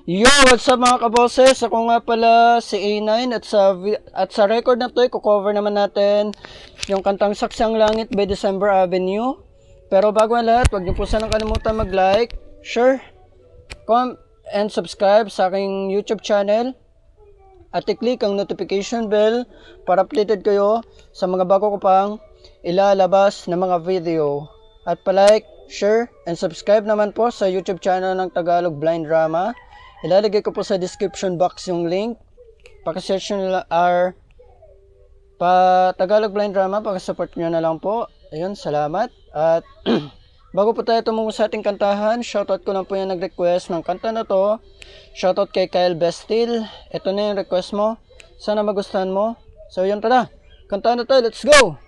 Yo, what's up mga kaboses? Ako nga pala si A9 at sa record na to, i-cover naman natin yung kantang Saksang Langit by December Avenue. Pero bago ang lahat, huwag niyo po sanang kalimutan mag-like, share, comment, and subscribe sa aking YouTube channel. At i-click ang notification bell para updated kayo sa mga bago ko pang ilalabas na mga video. At pa-like, share, and subscribe naman po sa YouTube channel ng Tagalog Blind Drama. Ilalagay ko po sa description box yung link. Paki-search nyo nila Tagalog Blind Drama. Paki-support nyo na lang po. Ayun, salamat. At bago po tayo tumungo sa ating kantahan, shoutout ko lang po yung nag-request ng kanta na to. Shoutout kay Kyle Bestil. Ito na yung request mo. Sana magustuhan mo. So yun, tara. Kantahan na tayo. Let's go!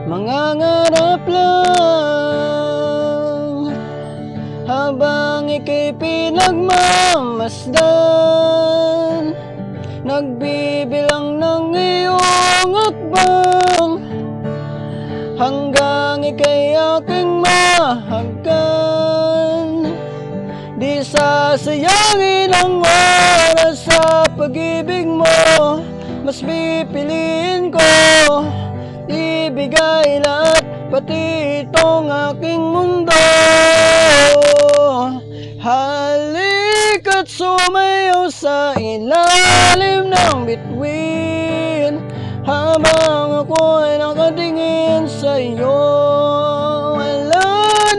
Mangangarap lang habang ika'y pinagmamasdan, nagbibilang ng iyong akbang hanggang ika'y aking mahagkan. Di sasayangin ang oras sa pag-ibig mo, mas pipiliin ko ibigay lahat, pati itong aking mundo. Halika't sumayaw sa ilalim ng bituin, habang ako'y nakatingin sa'yo. Wala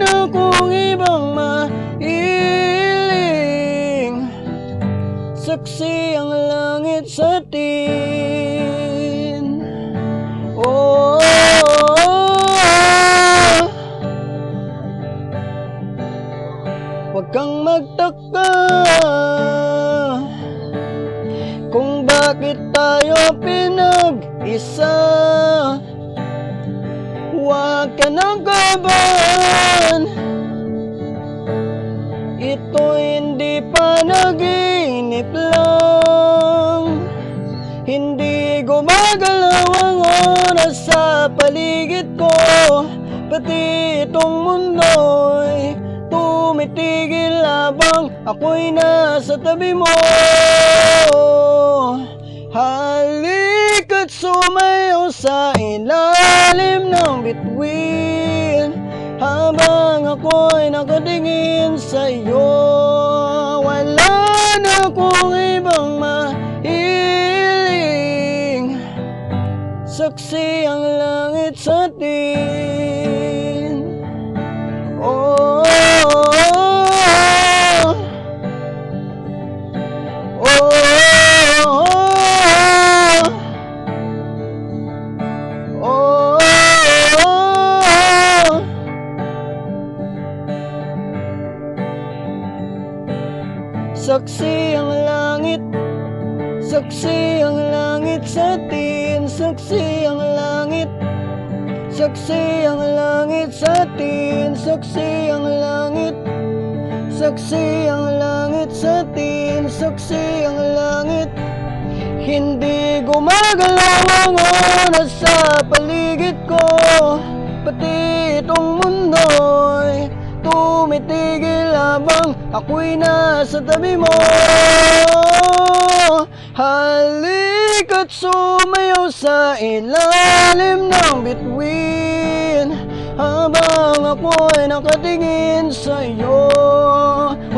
na akong ibang mahiling, saksi ang langit sa atin. Oh, huwag kang magtaka kung bakit tayo pinag-isa. Huwag ka nang kabahan, ito hindi panaginip lang. Hindi gumagalaw ang oras sa paligid ko, pati itong mundo'y tumitigil habang ako'y nasa tabi mo. Halika't sumayaw sa ilalim ng bituin, habang ako'y nakatingin sa'yo. Wala na akong ibang mahiling, saksi ang langit sa atin. Oh, oh, oh, oh. Saksi ang langit, saksi ang langit sa atin, saksi ang langit, saksi ang langit sa atin, saksi ang langit, saksi ang langit sa atin, saksi ang langit. Hindi gumagalaw ang oras sa paligid ko, pati itong mundo'y tumitigil habang ako'y nasa tabi mo. Halika't sumayaw sa ilalim ng bituin, habang ako'y nakatingin sa'yo.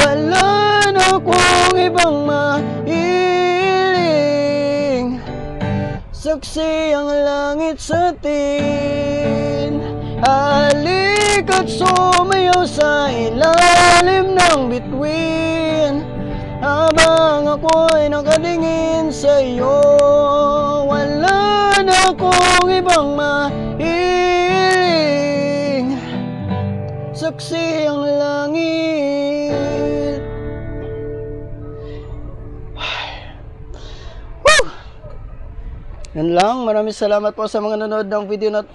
Wala na akong ibang mahiling, saksi ang langit sa atin. Halika't sumayaw sa ilalim ng bituin, habang ako'y nakatingin sa'yo. Wala na akong ibang mahiling, saksi ang langit. Yan lang. Maraming salamat po sa mga nanood ng video na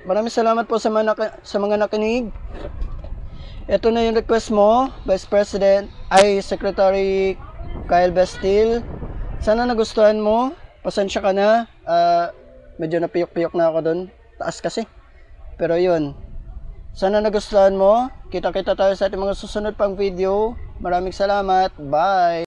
maraming salamat po sa mga nakinig. Ito na yung request mo, Vice President ay Secretary Kyle Bestil. Sana nagustuhan mo. Pasensya ka na. Medyo napiyok-piyok na ako doon. Taas kasi. Pero yun. Sana nagustuhan mo. Kita-kita tayo sa ating mga susunod pang video. Maraming salamat. Bye!